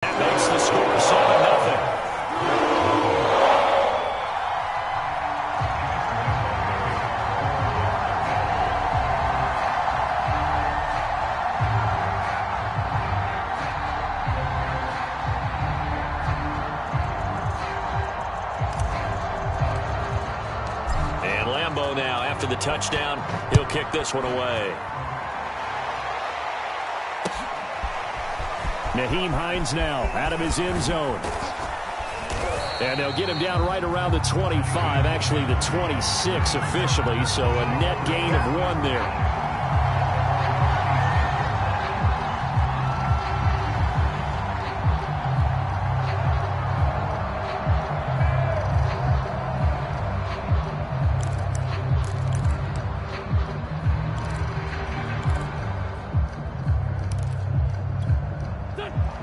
That makes the score 7-0. Now, after the touchdown, he'll kick this one away. Nyheim Hines now out of his end zone. And they'll get him down right around the 25, actually the 26 officially, so a net gain of 1 there.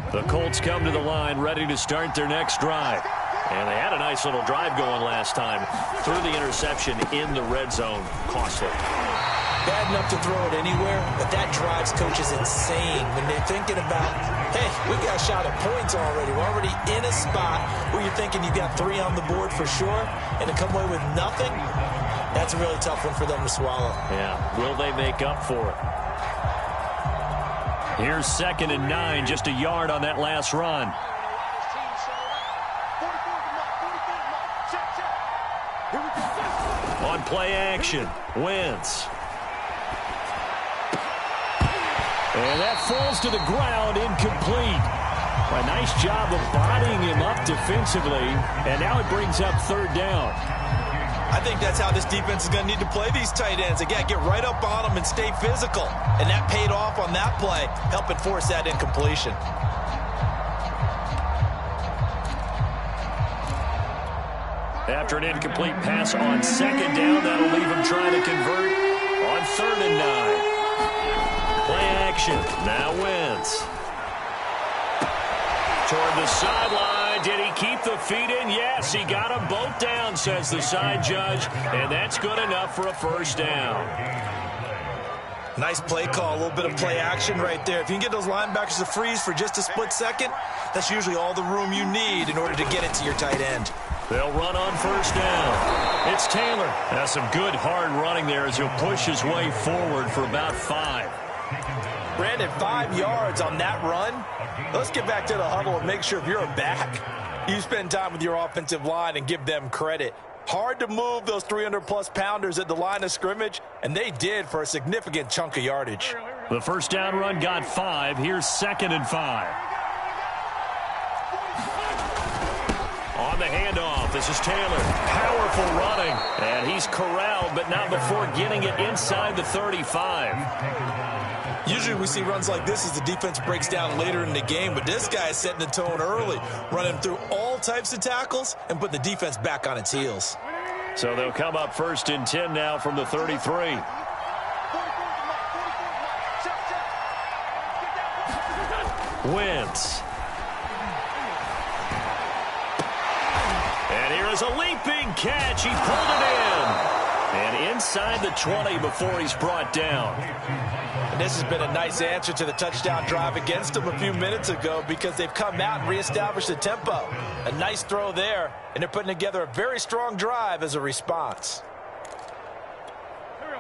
The Colts come to the line ready to start their next drive. And they had a nice little drive going last time. Threw the interception in the red zone. Costly. Bad enough to throw it anywhere, but that drives coaches insane when they're thinking about, hey, we got a shot at points already. We're already in a spot where you're thinking you got 3 on the board for sure, and to come away with nothing, that's a really tough one for them to swallow. Yeah, will they make up for it? Here's 2nd and 9, just a yard on that last run. On play action, Wentz. And that falls to the ground, incomplete. A nice job of bodying him up defensively, and now it brings up 3rd down. I think that's how this defense is going to need to play these tight ends. Again, get right up on them and stay physical. And that paid off on that play, helping force that incompletion. After an incomplete pass on 2nd down, that'll leave him trying to convert on 3rd and 9. Play action. Now Wentz. Toward the sideline. Did he keep the feet in? Yes, he got them both down, says the side judge. And that's good enough for a 1st down. Nice play call, a little bit of play action right there. If you can get those linebackers to freeze for just a split second, that's usually all the room you need in order to get it to your tight end. They'll run on 1st down. It's Taylor. That's some good hard running there as he'll push his way forward for about 5. Brandon, 5 yards on that run. Let's get back to the huddle and make sure if you're a back, you spend time with your offensive line and give them credit. Hard to move those 300-plus pounders at the line of scrimmage, and they did for a significant chunk of yardage. The 1st down run got 5. Here's 2nd and 5. On the handoff, this is Taylor. Powerful running. And he's corralled, but not before getting it inside the 35. Usually we see runs like this as the defense breaks down later in the game, but this guy is setting the tone early, running through all types of tackles and put the defense back on its heels. So they'll come up 1st and 10 now from the 33. Wentz. And here is a leaping catch. He pulled it in. And inside the 20 before he's brought down. And this has been a nice answer to the touchdown drive against them a few minutes ago because they've come out and reestablished the tempo. A nice throw there, and they're putting together a very strong drive as a response.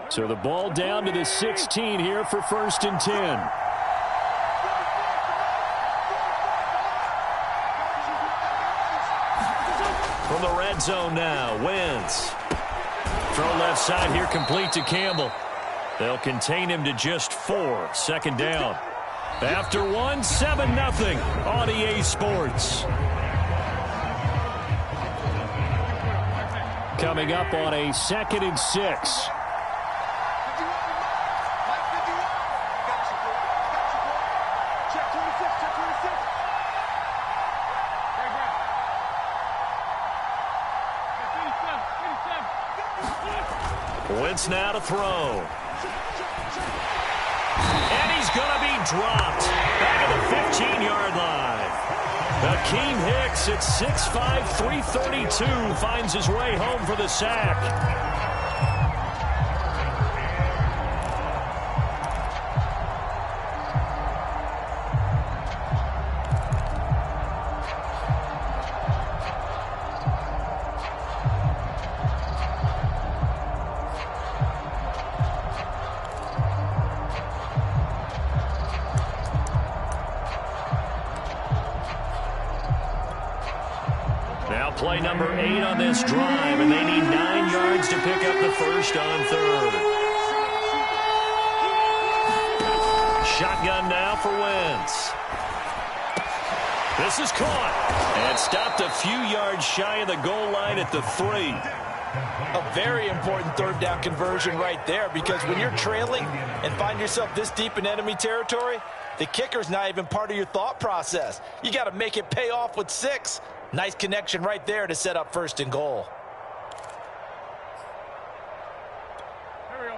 So the ball down to the 16 here for 1st and 10. From the red zone now, Wentz. Throw left side here, complete to Campbell. They'll contain him to just 4. 2nd down. After 1, 7-0 on EA Sports. Coming up on a 2nd and 6. Wentz now to throw. And he's going to be dropped. Back at the 15-yard line. Akeem Hicks at 6'5", 332 finds his way home for the sack. Play number 8 on this drive, and they need 9 yards to pick up the first on third. Shotgun now for Wentz. This is caught and stopped a few yards shy of the goal line at the 3. A very important third down conversion right there, because when you're trailing and find yourself this deep in enemy territory, the kicker's not even part of your thought process. You got to make it pay off with 6. Nice connection right there to set up first and goal. Here we go.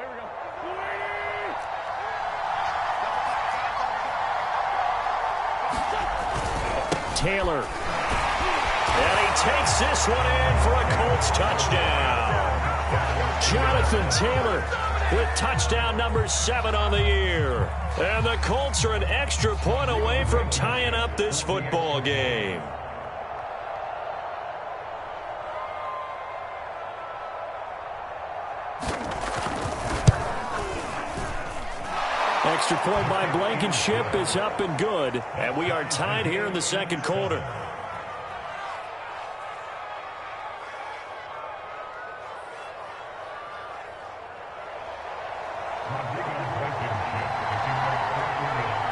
Taylor. And he takes this one in for a Colts touchdown. Jonathan Taylor with touchdown number 7 on the year. And the Colts are an extra point away from tying up this football game. Extra point by Blankenship is up and good. And we are tied here in the second quarter.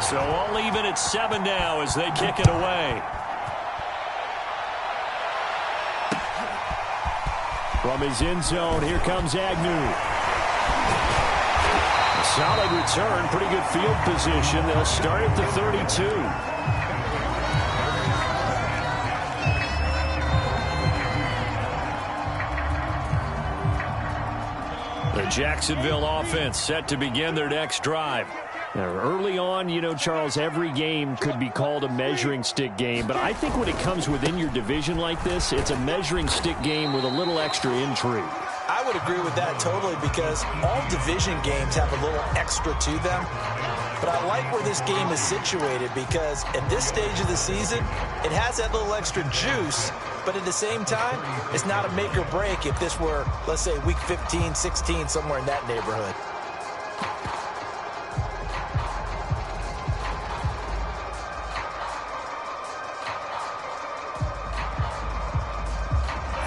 So all even at 7 now as they kick it away. From his end zone, here comes Agnew. Solid return, pretty good field position. They'll start at the 32. The Jacksonville offense set to begin their next drive. Now, early on, you know, Charles, every game could be called a measuring stick game, but I think when it comes within your division like this, it's a measuring stick game with a little extra intrigue. I would agree with that totally, because all division games have a little extra to them. But I like where this game is situated, because at this stage of the season, it has that little extra juice, but at the same time, it's not a make or break if this were, let's say, week 15, 16, somewhere in that neighborhood.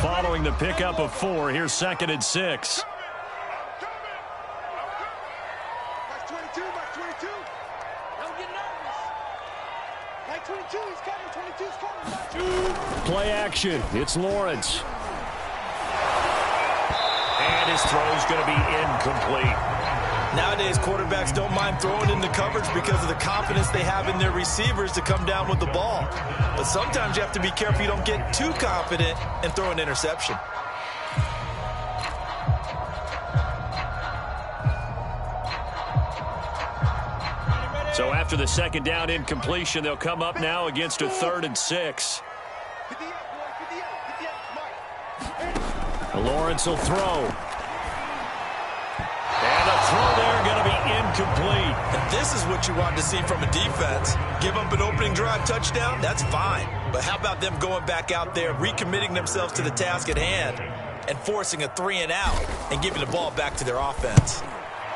Following the pickup of 4, here's 2nd and 6. Play action. It's Lawrence. And his throw's going to be incomplete. Nowadays, quarterbacks don't mind throwing into coverage because of the confidence they have in their receivers to come down with the ball. But sometimes you have to be careful you don't get too confident and throw an interception. So after the 2nd down incompletion, they'll come up now against a 3rd and 6. Lawrence will throw. And the throw there going to be incomplete. And this is what you want to see from a defense. Give up an opening drive touchdown, that's fine. But how about them going back out there, recommitting themselves to the task at hand, and forcing a 3-and-out and giving the ball back to their offense.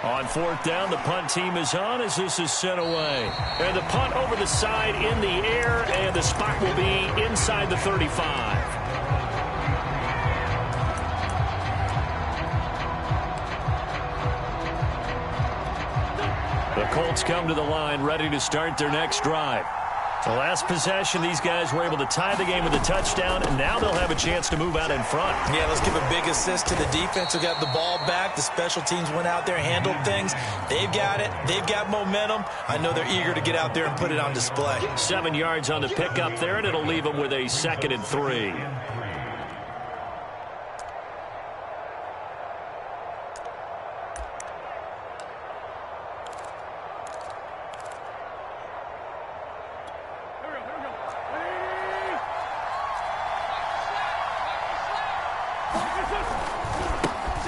On 4th down, the punt team is on as this is sent away. And the punt over the side in the air, and the spot will be inside the 35. The Colts come to the line ready to start their next drive. The last possession, these guys were able to tie the game with a touchdown, and now they'll have a chance to move out in front. Yeah, let's give a big assist to the defense who got the ball back. The special teams went out there, handled things. They've got it. They've got momentum. I know they're eager to get out there and put it on display. 7 yards on the pickup there, and it'll leave them with a 2nd and 3.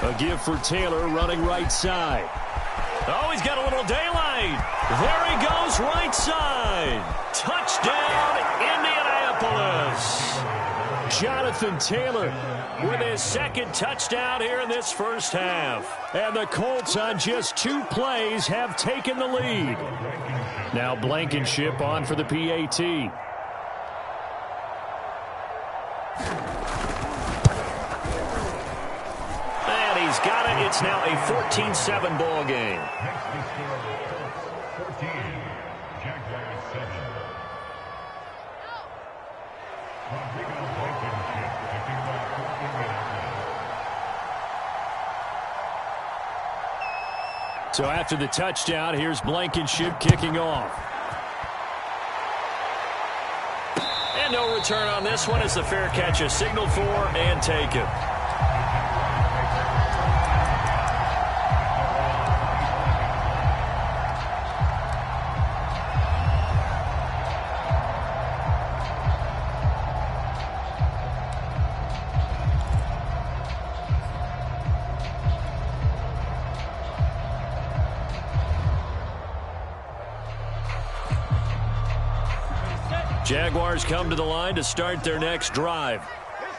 A give for Taylor running right side. Oh, he's got a little daylight. There he goes right side. Touchdown, Indianapolis. Jonathan Taylor with his 2nd touchdown here in this first half. And the Colts on just 2 plays have taken the lead. Now Blankenship on for the PAT. got it. It's now a 14-7 ball game. So after the touchdown, here's Blankenship kicking off. And no return on this one as the fair catch is signaled for and taken. Jaguars come to the line to start their next drive.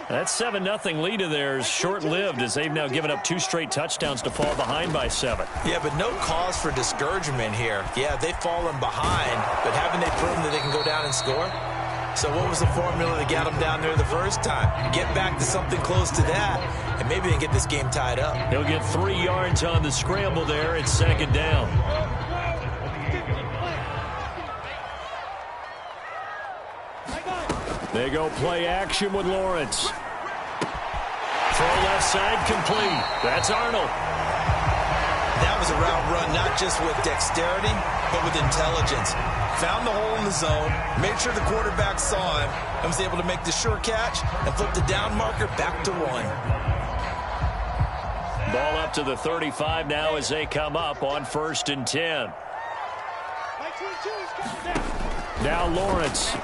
That 7-0 lead of theirs short-lived as they've now given up 2 straight touchdowns to fall behind by 7. Yeah, but no cause for discouragement here. Yeah, they've fallen behind, but haven't they proven that they can go down and score? So what was the formula that got them down there the first time? Get back to something close to that, and maybe they can get this game tied up. He'll get 3 yards on the scramble there. It's 2nd down. They go play action with Lawrence. Throw left side complete. That's Arnold. That was a route run, not just with dexterity, but with intelligence. Found the hole in the zone, made sure the quarterback saw him, and was able to make the sure catch and flip the down marker back to 1. Ball up to the 35 now as they come up on 1st and 10. Now Lawrence.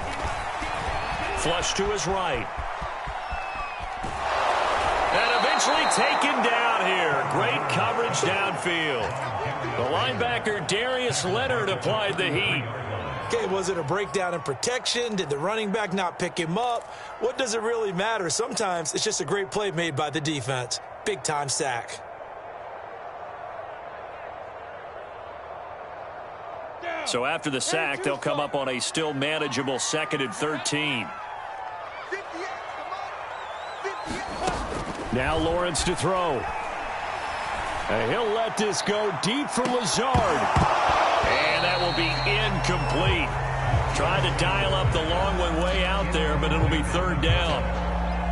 Flush to his right. And eventually taken down here. Great coverage downfield. The linebacker Darius Leonard applied the heat. Okay, was it a breakdown in protection? Did the running back not pick him up? What does it really matter? Sometimes it's just a great play made by the defense. Big-time sack. So after the sack, they'll come up on a still manageable 2nd and 13. Now Lawrence to throw. And he'll let this go deep for Lazard. And that will be incomplete. Tried to dial up the long one way out there, but it'll be 3rd down.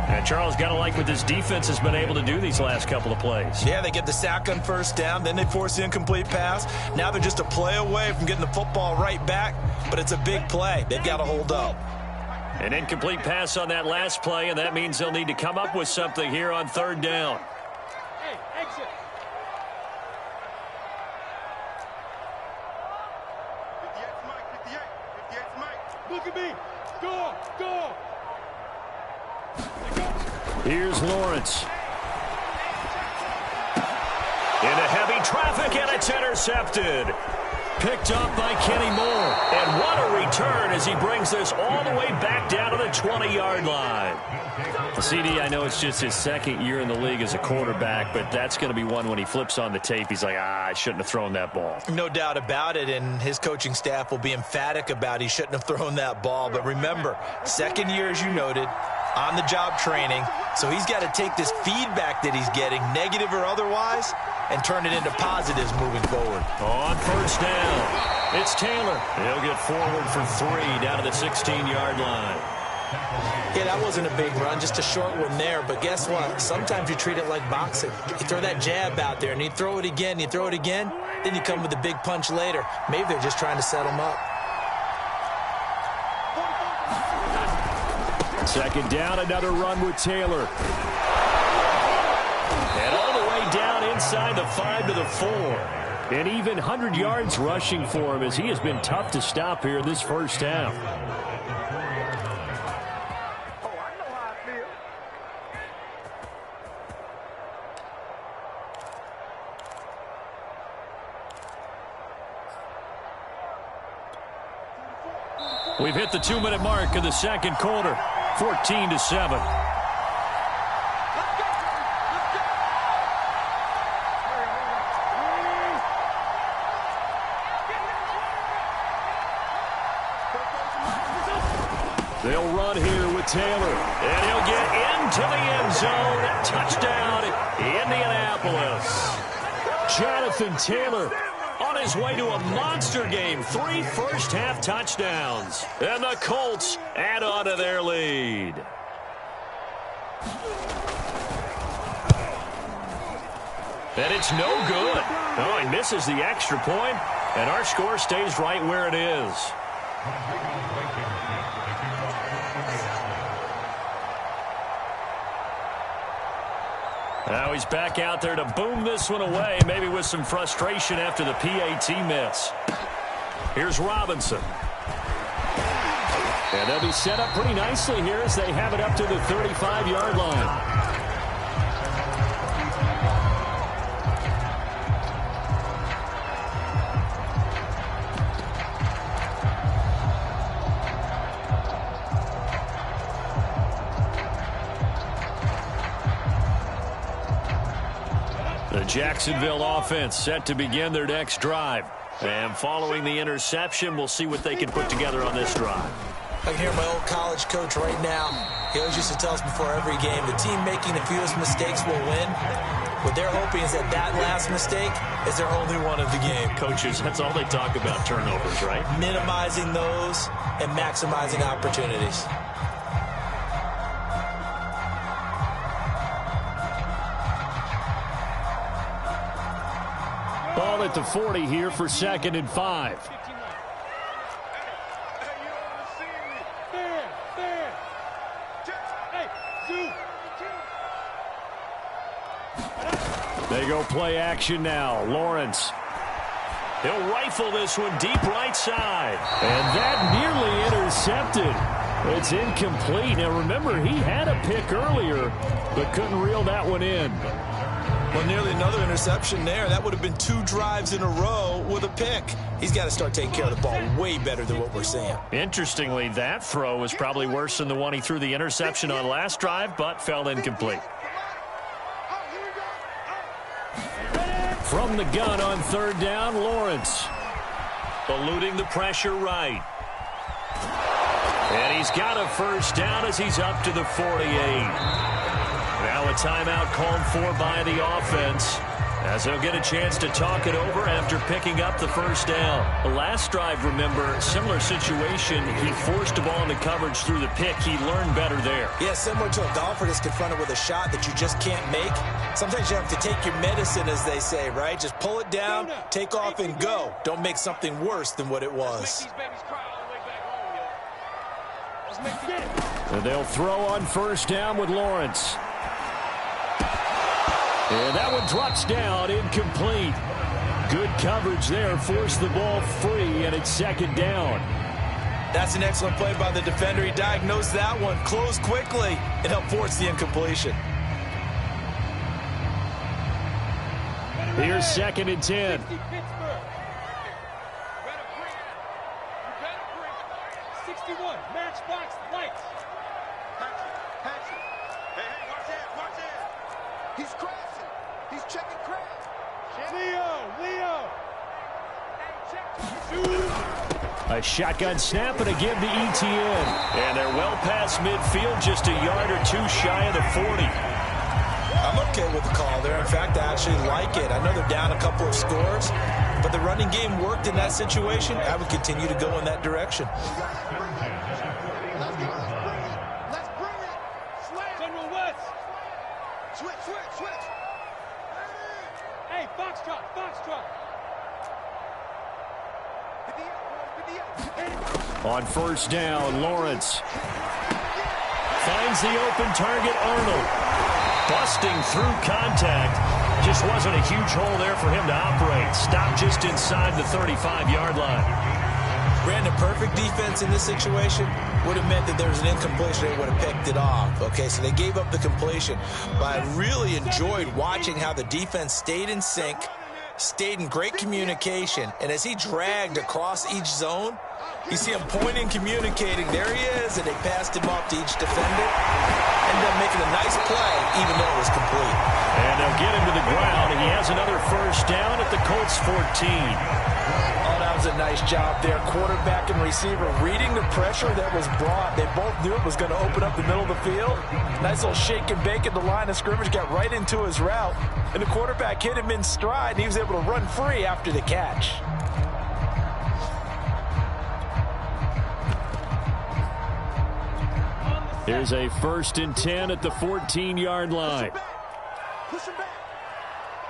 And Charles, got to like what this defense has been able to do these last couple of plays. Yeah, they get the sack on 1st down, then they force the incomplete pass. Now they're just a play away from getting the football right back, but it's a big play. They've got to hold up. An incomplete pass on that last play, and that means they'll need to come up with something here on 3rd down. Hey, exit. 58's Mike, 58's Mike. Look at me. Go. Here's Lawrence. Into heavy traffic, and it's intercepted. Picked up by Kenny Moore. And what a return as he brings this all the way back down to the 20-yard line. CD, I know it's just his 2nd year in the league as a quarterback, but that's going to be one when he flips on the tape. He's like, I shouldn't have thrown that ball. No doubt about it, and his coaching staff will be emphatic about he shouldn't have thrown that ball. But remember, 2nd year, as you noted, on-the-job training. So he's got to take this feedback that he's getting, negative or otherwise, and turn it into positives moving forward. On 1st down, it's Taylor. He'll get forward for 3 down to the 16-yard line. Yeah, that wasn't a big run, just a short one there. But guess what? Sometimes you treat it like boxing. You throw that jab out there, and you throw it again, then you come with a big punch later. Maybe they're just trying to set him up. 2nd down, another run with Taylor. And all the way down inside the 5 to the 4. And even 100 yards rushing for him as he has been tough to stop here this 1st half. We've hit the 2-minute mark of the 2nd quarter. 14-7. They'll run here with Taylor. And he'll get into the end zone. Touchdown, Indianapolis. Jonathan Taylor on his way to a monster game. 3 first-half touchdowns. And the Colts add on to their lead. And it's no good. Oh, he misses the extra point, and our score stays right where it is. Now he's back out there to boom this one away, maybe with some frustration after the PAT miss. Here's Robinson. And they'll be set up pretty nicely here as they have it up to the 35-yard line. The Jacksonville offense set to begin their next drive. And following the interception, we'll see what they can put together on this drive. I can hear my old college coach right now. He always used to tell us before every game, the team making the fewest mistakes will win. What they're hoping is that last mistake is their only one of the game. Coaches, that's all they talk about, turnovers, right? Minimizing those and maximizing opportunities. Ball at the 40 here for 2nd and 5. They go play action now. Lawrence. He'll rifle this one deep right side. And that nearly intercepted. It's incomplete. Now remember, he had a pick earlier, but couldn't reel that one in. Well, nearly another interception there. That would have been 2 drives in a row with a pick. He's got to start taking care of the ball way better than what we're seeing. Interestingly, that throw was probably worse than the one he threw the interception on last drive, but fell incomplete. From the gun on 3rd down, Lawrence. Eluding the pressure right. And he's got a first down as he's up to the 48. Now a timeout called for by the offense as they'll get a chance to talk it over after picking up the first down. The last drive, remember, similar situation. He forced the ball into coverage through the pick. He learned better there. Yeah, similar to a golfer that's confronted with a shot that you just can't make. Sometimes you have to take your medicine, as they say, right? Just pull it down, take off, and go. Don't make something worse than what it was. And they'll throw on 1st down with Lawrence. And that one drops down, incomplete. Good coverage there, forced the ball free, and it's 2nd down. That's an excellent play by the defender. He diagnosed that one, closed quickly, and helped force the incompletion. Here's 2nd and 10. Matchbox lights. Hey, watch that. He's crashing. He's checking crash. Leo. A shotgun snap and again to ETN. And they're well past midfield, just a yard or 2 shy of the 40. I'm okay with the call there. In fact, I actually like it. I know they're down a couple of scores, but the running game worked in that situation. I would continue to go in that direction. Let's bring it. General West. Switch. Hey, Foxtrot. On 1st down, Lawrence finds the open target, Arnold. Busting through contact. Just wasn't a huge hole there for him to operate. Stopped just inside the 35-yard line. Brandon, perfect defense in this situation would have meant that there was an incompletion. They would have picked it off. Okay, so they gave up the completion. But I really enjoyed watching how the defense stayed in sync, stayed in great communication, and as he dragged across each zone, you see him pointing, communicating. There he is, and they passed him off to each defender. Ended up making a nice play, even though it was complete. And they'll get him to the ground. He has another first down at the Colts 14. Oh, now That was a nice job there. Quarterback and receiver reading the pressure that was brought. They both knew it was going to open up the middle of the field. Nice little shake and bake at the line of scrimmage, got right into his route. And the quarterback hit him in stride, and he was able to run free after the catch. Here's a 1st and 10 at the 14-yard line. Push him back.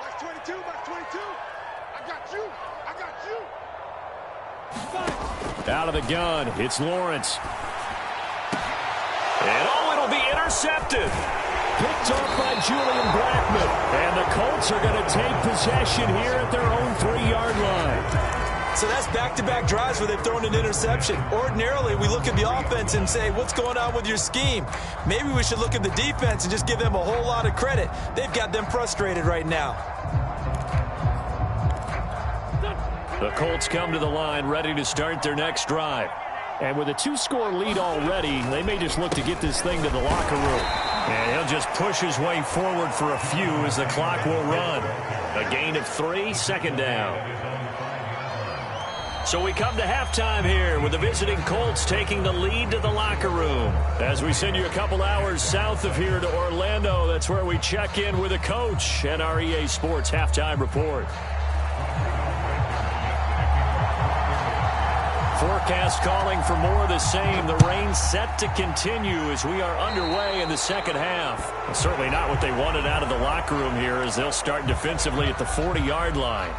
Box 22, box 22. I got you. I got you. Out of the gun, it's Lawrence. And it'll be intercepted. Picked off by Julian Blackmon. And the Colts are going to take possession here at their own 3-yard line. So that's back-to-back drives where they've thrown an interception. Ordinarily, we look at the offense and say, what's going on with your scheme? Maybe we should look at the defense and just give them a whole lot of credit. They've got them frustrated right now. The Colts come to the line ready to start their next drive. And with a 2-score lead already, they may just look to get this thing to the locker room. And he'll just push his way forward for a few as the clock will run. A gain of 3, 2nd down. So we come to halftime here with the visiting Colts taking the lead to the locker room. As we send you a couple hours south of here to Orlando, that's where we check in with a coach and our EA Sports Halftime Report. Forecast calling for more of the same. The rain set to continue as we are underway in the second half. And certainly not what they wanted out of the locker room here as they'll start defensively at the 40-yard line.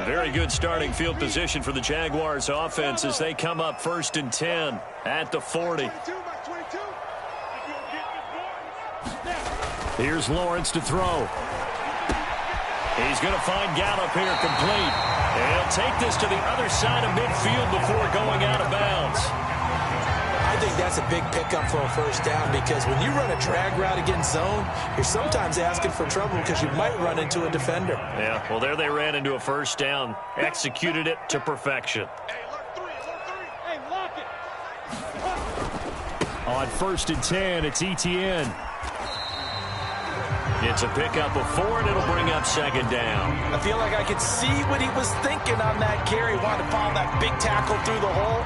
Very good starting field position for the Jaguars offense as they come up 1st and 10 at the 40. Here's Lawrence to throw. He's going to find Gallup here complete. And he'll take this to the other side of midfield before going out of bounds. I think that's a big pickup for a 1st down because when you run a drag route against zone, you're sometimes asking for trouble because you might run into a defender. Yeah, well, there they ran into a 1st down. Executed it to perfection. On 1st and 10, it's Etienne. It's a pickup of 4, and it'll bring up 2nd down. I feel like I could see what he was thinking on that carry. Wanted to follow that big tackle through the hole.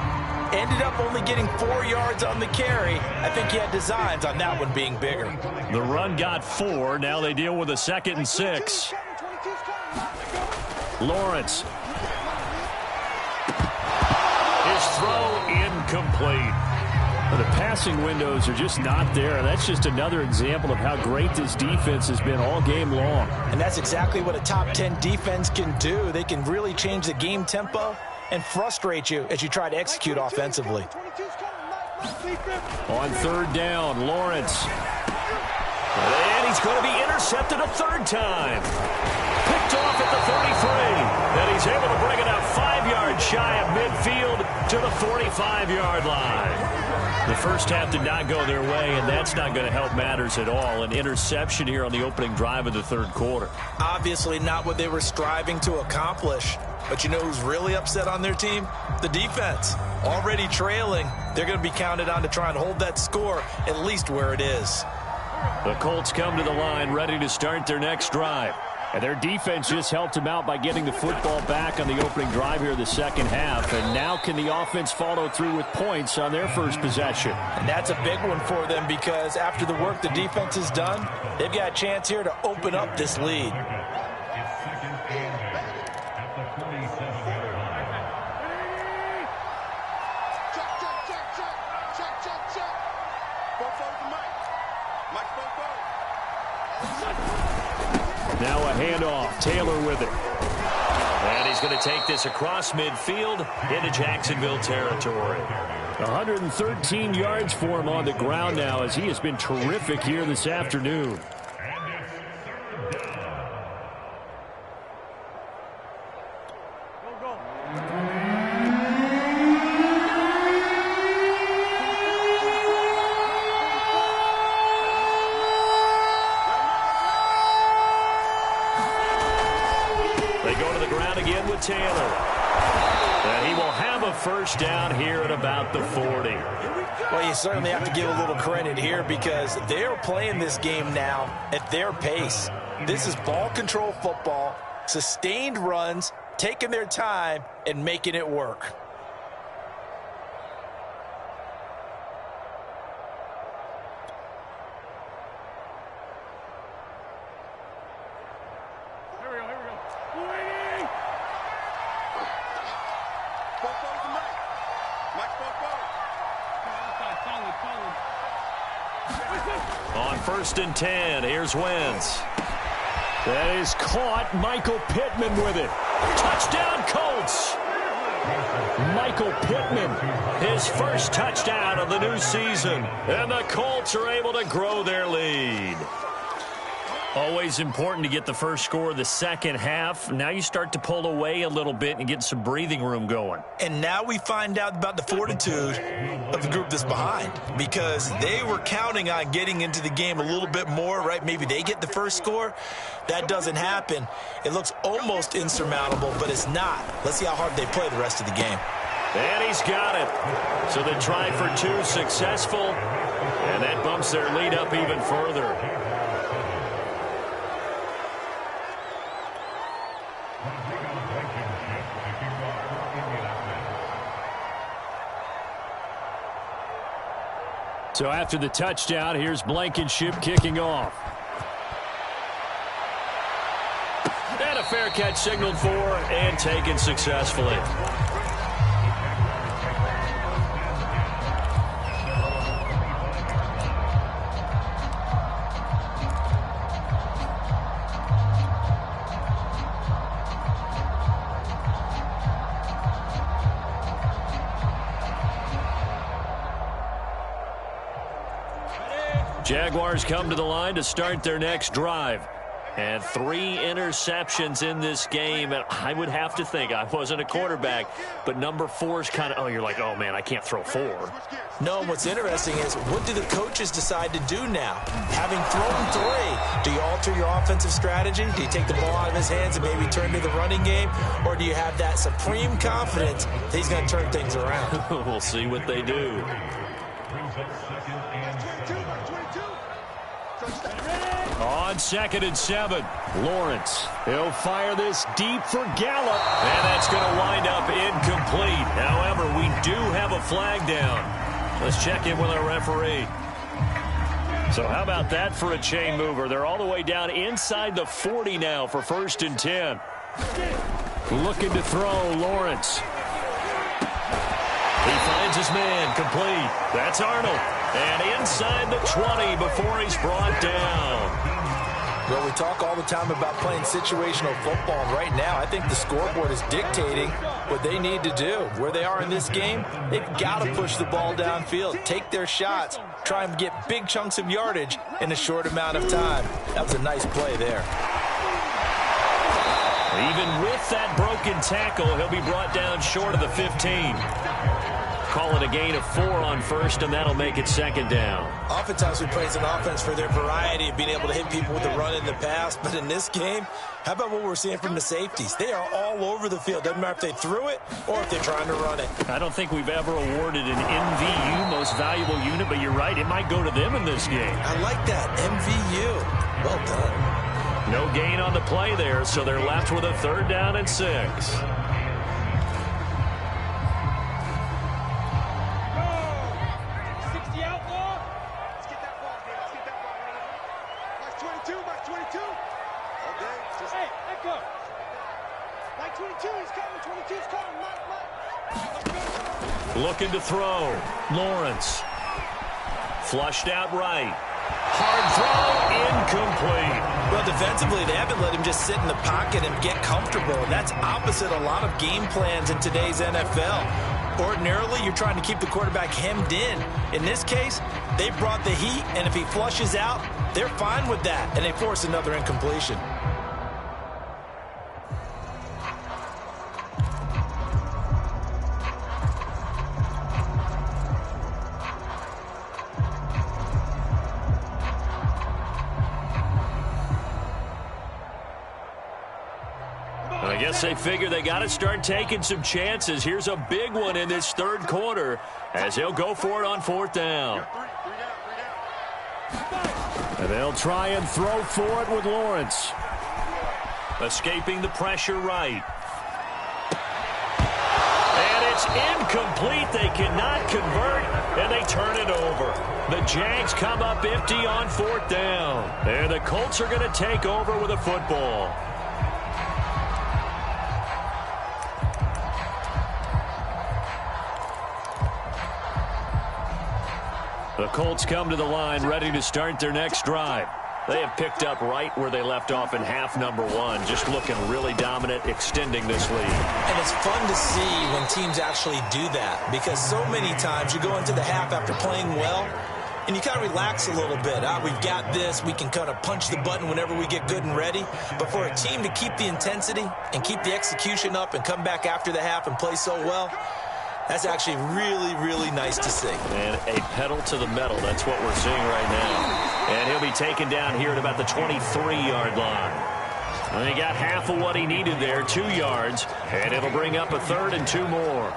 Ended up only getting 4 yards on the carry. I think he had designs on that one being bigger. The run got 4. Now they deal with a 2nd and 6. Lawrence. His throw incomplete. The passing windows are just not there. That's just another example of how great this defense has been all game long. And that's exactly what a top 10 defense can do. They can really change the game tempo and frustrate you as you try to execute offensively. On 3rd down, Lawrence. And he's going to be intercepted a 3rd time. Picked off at the 33. And he's able to bring it out 5 yards shy of midfield to the 45-yard line. The first half did not go their way, and that's not going to help matters at all. An interception here on the opening drive of the 3rd quarter. Obviously not what they were striving to accomplish. But you know who's really upset on their team? The defense. Already trailing. They're going to be counted on to try and hold that score at least where it is. The Colts come to the line ready to start their next drive. And their defense just helped them out by getting the football back on the opening drive here in the 2nd half. And now can the offense follow through with points on their first possession? And that's a big one for them because after the work the defense has done, they've got a chance here to open up this lead. Now a handoff. Taylor with it. And he's going to take this across midfield into Jacksonville territory. 113 yards for him on the ground now as he has been terrific here this afternoon. Taylor. And he will have a first down here at about the 40. Well, you certainly have to give a little credit here because they're playing this game now at their pace. This is ball control football, sustained runs, taking their time, and making it work. On 1st and 10, here's Wentz. That is caught. Michael Pittman with it. Touchdown, Colts. Michael Pittman, his first touchdown of the new season. And the Colts are able to grow their lead. Always important to get the first score of the second half. Now you start to pull away a little bit and get some breathing room going. And now we find out about the fortitude of the group that's behind because they were counting on getting into the game a little bit more, right? Maybe they get the first score. That doesn't happen. It looks almost insurmountable, but it's not. Let's see how hard they play the rest of the game. And he's got it. So the try for two successful, and that bumps their lead up even further. So after the touchdown, here's Blankenship kicking off. And a fair catch signaled for and taken successfully. Jaguars come to the line to start their next drive. And 3 interceptions in this game. And I would have to think, I wasn't a quarterback, but number 4 is kind of, oh, you're like, oh, man, I can't throw 4. No, what's interesting is what do the coaches decide to do now? Having thrown 3, do you alter your offensive strategy? Do you take the ball out of his hands and maybe turn to the running game? Or do you have that supreme confidence that he's going to turn things around? We'll see what they do. On 2nd and 7, Lawrence. He'll fire this deep for Gallup. And that's going to wind up incomplete. However, we do have a flag down. Let's check in with our referee. So how about that for a chain mover? They're all the way down inside the 40 now for 1st and 10. Looking to throw, Lawrence. He finds his man, complete. That's Arnold. And inside the 20 before he's brought down. Well, we talk all the time about playing situational football. And right now, I think the scoreboard is dictating what they need to do. Where they are in this game, they've got to push the ball downfield, take their shots, try and get big chunks of yardage in a short amount of time. That was a nice play there. Even with that broken tackle, he'll be brought down short of the 15. Call it a gain of 4 on 1st, and that'll make it 2nd down. Oftentimes we praise an offense for their variety of being able to hit people with the run in the pass, but in this game, how about what we're seeing from the safeties? They are all over the field. Doesn't matter if they threw it or if they're trying to run it. I don't think we've ever awarded an MVU, most valuable unit, but you're right, it might go to them in this game. I like that, MVU. Well done. No gain on the play there, so they're left with a 3rd down and 6. Looking to throw. Lawrence. Flushed out right. Hard throw. Incomplete. Well, defensively, they haven't let him just sit in the pocket and get comfortable. And that's opposite a lot of game plans in today's NFL. Ordinarily, you're trying to keep the quarterback hemmed in. In this case, they brought the heat, and if he flushes out, they're fine with that, and they force another incompletion. I guess they figure they got to start taking some chances. Here's a big one in this third quarter as he'll go for it on fourth down. And they'll try and throw for it with Lawrence. Escaping the pressure right. And it's incomplete. They cannot convert, and they turn it over. The Jags come up empty on fourth down. And the Colts are going to take over with a football. The Colts come to the line ready to start their next drive. They have picked up right where they left off in half number one, just looking really dominant, extending this lead. And it's fun to see when teams actually do that, because so many times you go into the half after playing well, and you kind of relax a little bit. We've got this. We can kind of punch the button whenever we get good and ready. But for a team to keep the intensity and keep the execution up and come back after the half and play so well, that's actually really, really nice to see. And a pedal to the metal. That's what we're seeing right now. And he'll be taken down here at about the 23-yard line. And he got half of what he needed there, 2 yards. And it'll bring up a 3rd and 2 more.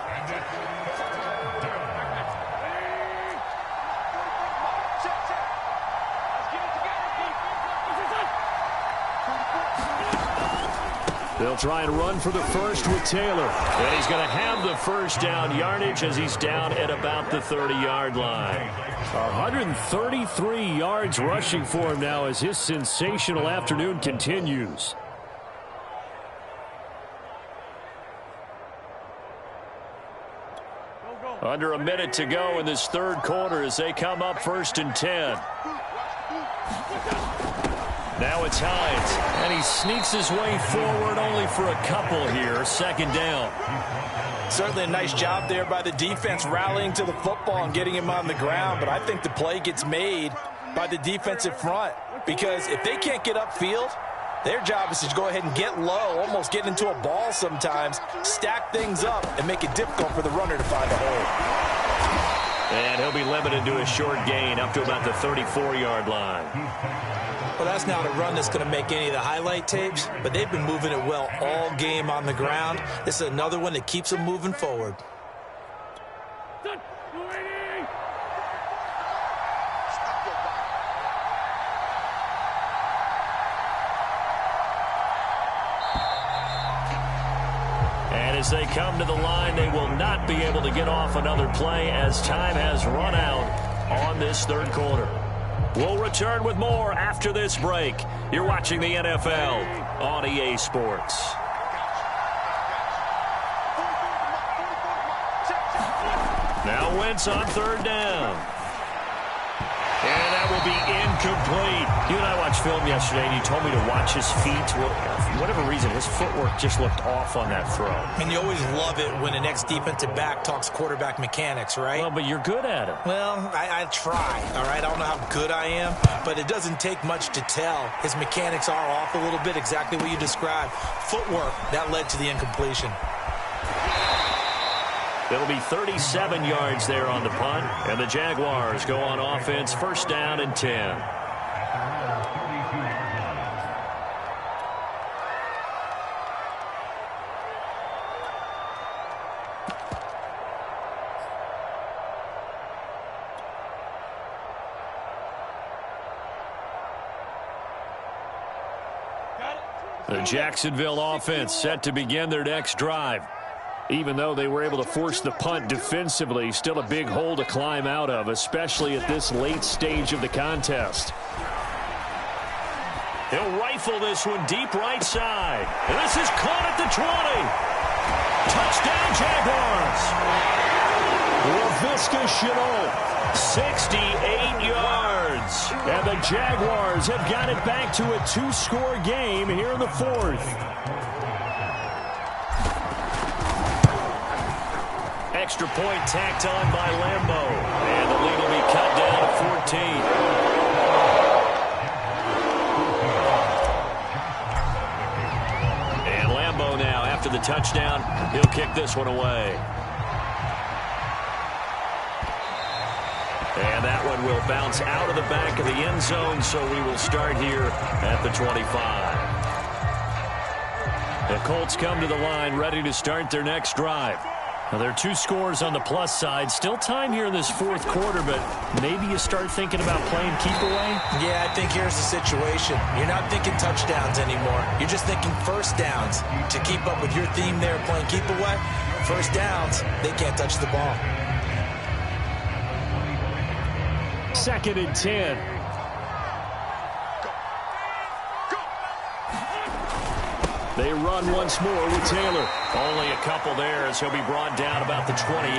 They'll try and run for the first with Taylor. And he's going to have the first down yardage as he's down at about the 30-yard line. 133 yards rushing for him now as his sensational afternoon continues. Under a minute to go in this third quarter as they come up 1st and 10. Now it's Hines, and he sneaks his way forward only for a couple here. 2nd down. Certainly a nice job there by the defense rallying to the football and getting him on the ground, but I think the play gets made by the defensive front, because if they can't get upfield, their job is to go ahead and get low, almost get into a ball sometimes, stack things up, and make it difficult for the runner to find a hole. And he'll be limited to a short gain up to about the 34-yard line. Well, that's not a run that's going to make any of the highlight tapes, but they've been moving it well all game on the ground. This is another one that keeps them moving forward. And as they come to the line, they will not be able to get off another play as time has run out on this third quarter. We'll return with more after this break. You're watching the NFL on EA Sports. Now Wentz on 3rd down. And that will be incomplete. You and I watched film yesterday, and you told me to watch his feet. Well, for whatever reason, his footwork just looked off on that throw. And you always love it when an ex-defensive back talks quarterback mechanics, right? Well, but you're good at it. Well, I try, all right? I don't know how good I am, but it doesn't take much to tell. His mechanics are off a little bit, exactly what you described. Footwork, that led to the incompletion. It'll be 37 yards there on the punt, and the Jaguars go on offense, 1st down and 10. The Jacksonville offense set to begin their next drive. Even though they were able to force the punt defensively, still a big hole to climb out of, especially at this late stage of the contest. He'll rifle this one deep right side. And this is caught at the 20. Touchdown, Jaguars. Laviska Shenault, 68 yards. and the Jaguars have got it back to a 2-score game here in the 4th. Extra point tacked on by Lambo. And the lead will be cut down to 14. And Lambo now, after the touchdown, he'll kick this one away. And that one will bounce out of the back of the end zone, so we will start here at the 25. The Colts come to the line ready to start their next drive. Now, there are 2 scores on the plus side. Still time here in this fourth quarter, but maybe you start thinking about playing keep away? Yeah, I think here's the situation. You're not thinking touchdowns anymore. You're just thinking first downs. To keep up with your theme there, playing keep away, first downs, they can't touch the ball. 2nd and 10. They run once more with Taylor. Only a couple there as he'll be brought down about the 28.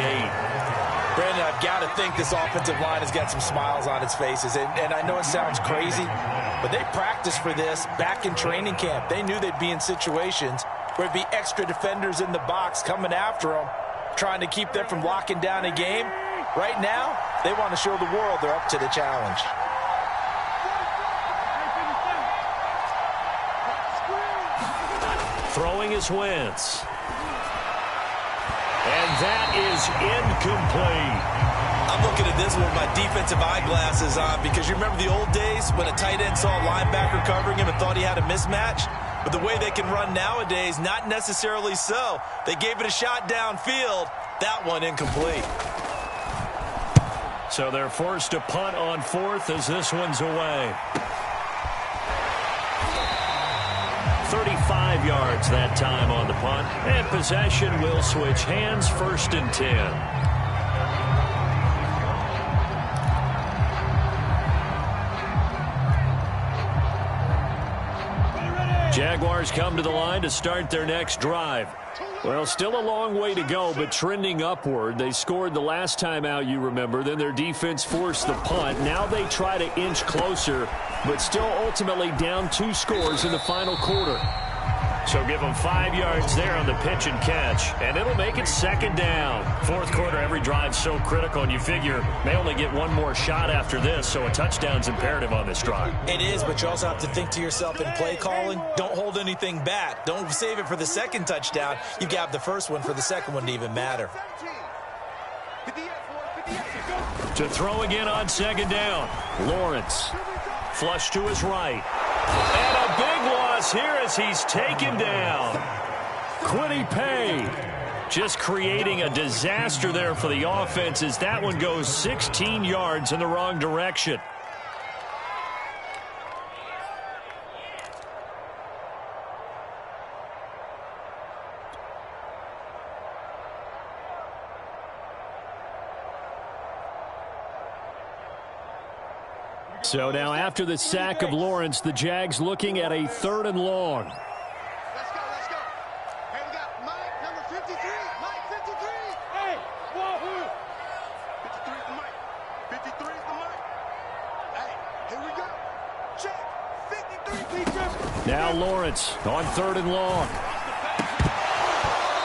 Brandon, I've got to think this offensive line has got some smiles on its faces. And I know it sounds crazy, but they practiced for this back in training camp. They knew they'd be in situations where it'd be extra defenders in the box coming after them, trying to keep them from locking down a game. Right now, they want to show the world they're up to the challenge. Throwing is Wentz. And that is incomplete. I'm looking at this one with my defensive eyeglasses on because you remember the old days when a tight end saw a linebacker covering him and thought he had a mismatch? But the way they can run nowadays, not necessarily so. They gave it a shot downfield. That one incomplete. So they're forced to punt on 4th as this one's away. 35 yards that time on the punt. And possession will switch hands, 1st and 10. Jaguars come to the line to start their next drive. Well, still a long way to go, but trending upward. They scored the last time out, you remember. Then their defense forced the punt. Now they try to inch closer, but still ultimately down 2 scores in the final quarter. So give them 5 yards there on the pitch and catch, and it'll make it 2nd down. Fourth quarter, every drive's so critical, and you figure they only get one more shot after this, so a touchdown's imperative on this drive. It is, but you also have to think to yourself in play calling, don't hold anything back. Don't save it for the second touchdown. You got the first one for the second one to even matter. To throw again on 2nd down. Lawrence. Flush to his right. And a big loss here as he's taken down. Kwity Paye just creating a disaster there for the offense as that one goes 16 yards in the wrong direction. So now after the sack of Lawrence, the Jags looking at a 3rd and long. Let's go, let's go. Hey, we got Mike, number 53. Mike, 53. Hey, wahoo. 53 is the Mike. 53 is the Mike. Hey, here we go. Check. 53, teacher. Now Lawrence on 3rd and long.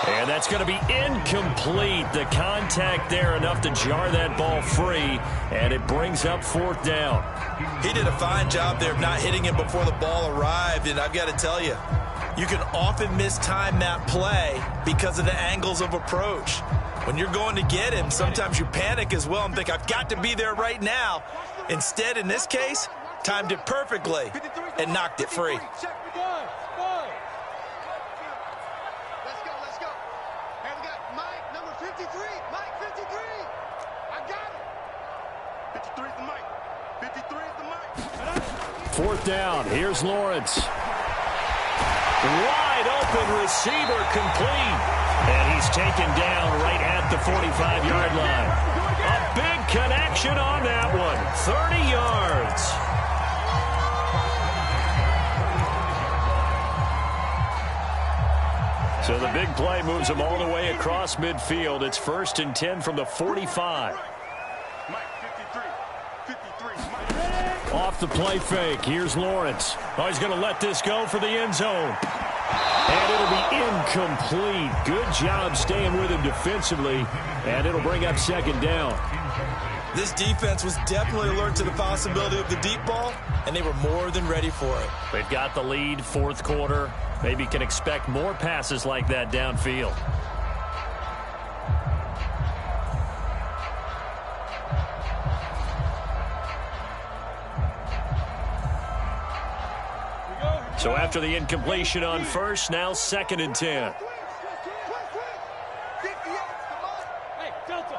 And that's going to be incomplete. The contact there enough to jar that ball free, and it brings up 4th down. He did a fine job there of not hitting him before the ball arrived, and I've got to tell you, you can often mistime that play because of the angles of approach. When you're going to get him, sometimes you panic as well and think, I've got to be there right now. Instead, in this case, timed it perfectly and knocked it free. Fourth down. Here's Lawrence. Wide open receiver complete. And he's taken down right at the 45-yard line. A big connection on that one. 30 yards. So the big play moves them all the way across midfield. It's 1st and 10 from the 45. Off the play fake. Here's Lawrence. Oh, he's going to let this go for the end zone. And it'll be incomplete. Good job staying with him defensively. And it'll bring up 2nd down. This defense was definitely alert to the possibility of the deep ball, and they were more than ready for it. They've got the lead, fourth quarter. Maybe can expect more passes like that downfield. So after the incompletion on first, now 2nd and 10. Hey, Delta.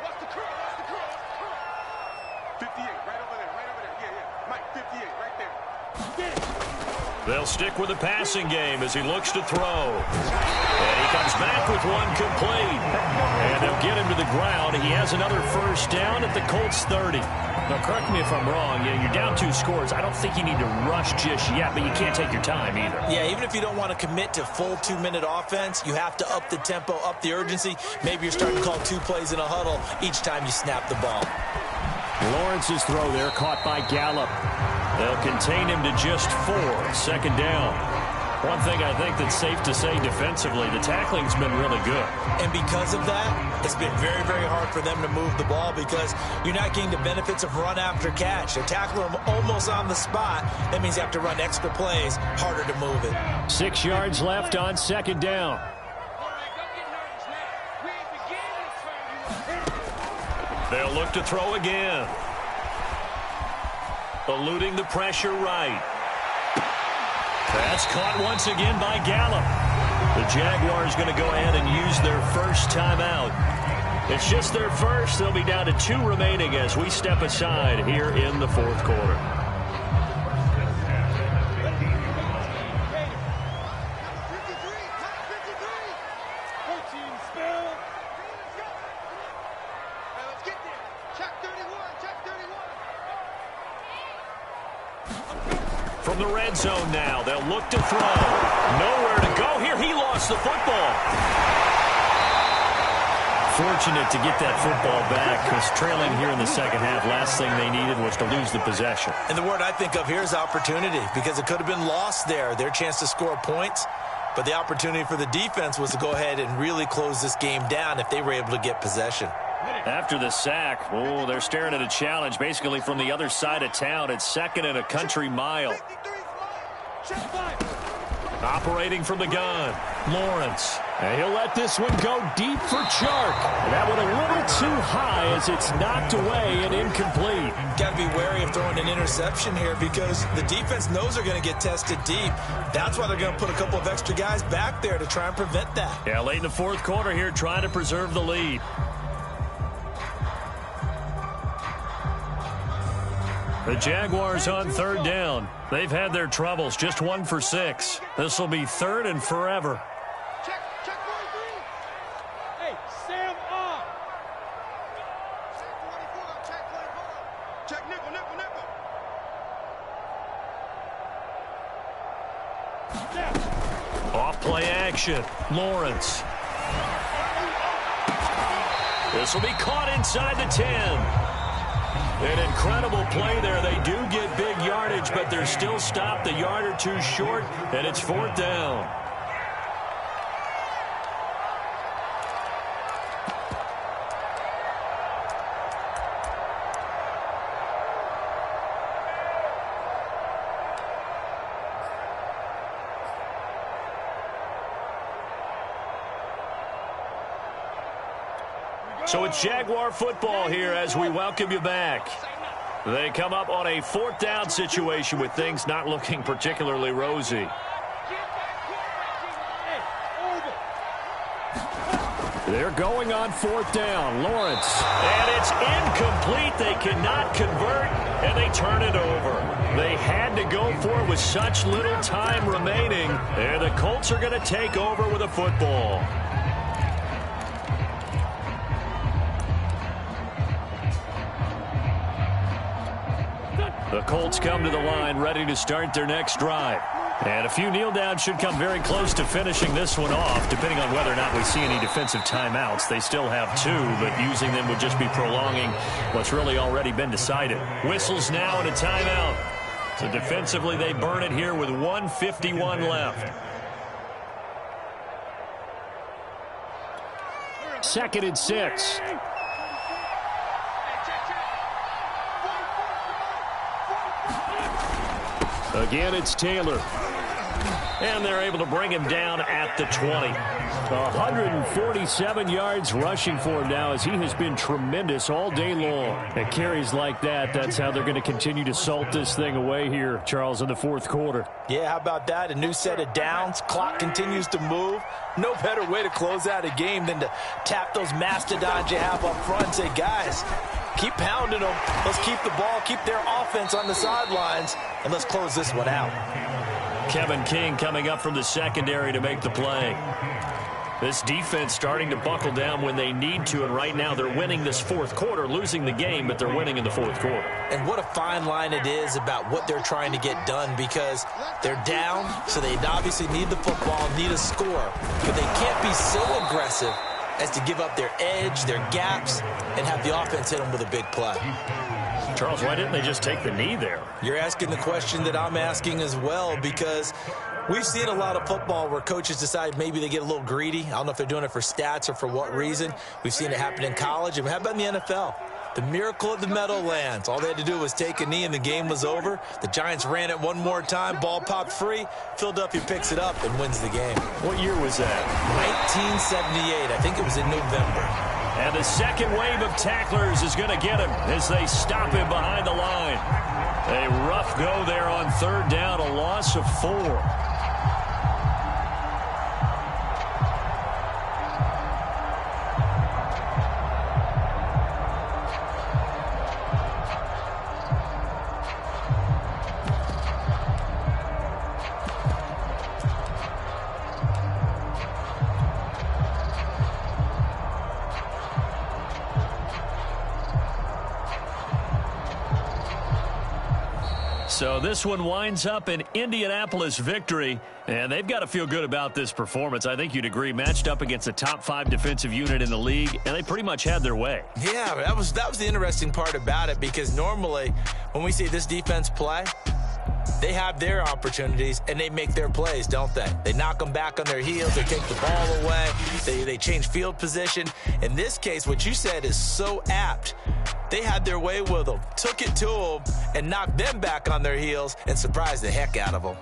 What's the crew? 58, right over there. Yeah. Mike, 58, right there. They'll stick with the passing game as he looks to throw. And he comes back with one complete. And they'll get him to the ground. He has another first down at the Colts 30. Now, correct me if I'm wrong. You're down 2 scores. I don't think you need to rush just yet, but you can't take your time either. Yeah, even if you don't want to commit to full 2-minute offense, you have to up the tempo, up the urgency. Maybe you're starting to call 2 plays in a huddle each time you snap the ball. Lawrence's throw there caught by Gallup. They'll contain him to just 4, 2nd down. One thing I think that's safe to say defensively, the tackling's been really good. And because of that, it's been very, very hard for them to move the ball because you're not getting the benefits of run after catch. They're tackling them almost on the spot. That means you have to run extra plays, harder to move it. 6 yards left on 2nd down. They'll look to throw again. Eluding the pressure right. That's caught once again by Gallup. The Jaguars going to go ahead and use their first timeout. It's just their first. They'll be down to 2 remaining as we step aside here in the 4th quarter. From the red zone now, they'll look to throw. Nowhere to go here. He lost the football. Fortunate to get that football back because trailing here in the second half, last thing they needed was to lose the possession. And the word I think of here is opportunity because it could have been lost there. Their chance to score points, but the opportunity for the defense was to go ahead and really close this game down if they were able to get possession. After the sack, they're staring at a challenge basically from the other side of town. It's 2nd and a country mile. Operating from the gun, Lawrence. And he'll let this one go deep for Chark. That one a little too high as it's knocked away and incomplete. Got to be wary of throwing an interception here because the defense knows they're going to get tested deep. That's why they're going to put a couple of extra guys back there to try and prevent that. Yeah, late in the 4th quarter here, trying to preserve the lead. The Jaguars on 3rd down. They've had their troubles, just 1 for 6. This will be 3rd and forever. Check 43. Hey, Sam off. Check 24. Check nickel. Off play action. Lawrence. This will be caught inside the 10. An incredible play there. They do get big yardage, but they're still stopped a yard or 2 short, and it's 4th down. So it's Jaguar football here as we welcome you back. They come up on a 4th down situation with things not looking particularly rosy. They're going on 4th down. Lawrence. And it's incomplete. They cannot convert, and they turn it over. They had to go for it with such little time remaining, and the Colts are going to take over with a football. The Colts come to the line ready to start their next drive. And a few kneel downs should come very close to finishing this one off, depending on whether or not we see any defensive timeouts. They still have 2, but using them would just be prolonging what's really already been decided. Whistles now and a timeout. So defensively, they burn it here with 1:51 left. 2nd and 6. Again, it's Taylor. And they're able to bring him down at the 20. 147 yards rushing for him now as he has been tremendous all day long. And carries like that, that's how they're going to continue to salt this thing away here, Charles, in the fourth quarter. Yeah, how about that? A new set of downs. Clock continues to move. No better way to close out a game than to tap those mastodons you have up front and say, guys, keep pounding them. Let's keep the ball, keep their offense on the sidelines, and let's close this one out. Kevin King coming up from the secondary to make the play. This defense starting to buckle down when they need to, and right now they're winning this fourth quarter, losing the game, but they're winning in the fourth quarter. And what a fine line it is about what they're trying to get done, because they're down, so they obviously need the football, need a score, but they can't be so aggressive as to give up their edge, their gaps, and have the offense hit them with a big play. Charles, why didn't they just take the knee there? You're asking the question that I'm asking as well, because we've seen a lot of football where coaches decide maybe they get a little greedy. I don't know if they're doing it for stats or for what reason. We've seen it happen in college. And how about in the NFL? The miracle of the Meadowlands. All they had to do was take a knee and the game was over. The Giants ran it one more time. Ball popped free. Philadelphia picks it up and wins the game. What year was that? 1978. I think it was in November. And the second wave of tacklers is going to get him as they stop him behind the line. A rough go there on third down, a loss of 4. So this one winds up an Indianapolis victory, and they've got to feel good about this performance. I think you'd agree, matched up against a top 5 defensive unit in the league, and they pretty much had their way. Yeah, that was the interesting part about it, because normally when we see this defense play, they have their opportunities, and they make their plays, don't they? They knock them back on their heels. They take the ball away. They change field position. In this case, what you said is so apt. They had their way with them, took it to them, and knocked them back on their heels and surprised the heck out of them.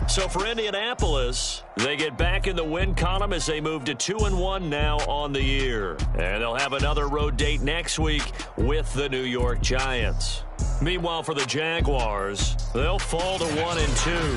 So for Indianapolis, they get back in the win column as they move to 2-1 now on the year. And they'll have another road date next week with the New York Giants. Meanwhile, for the Jaguars, they'll fall to 1-2.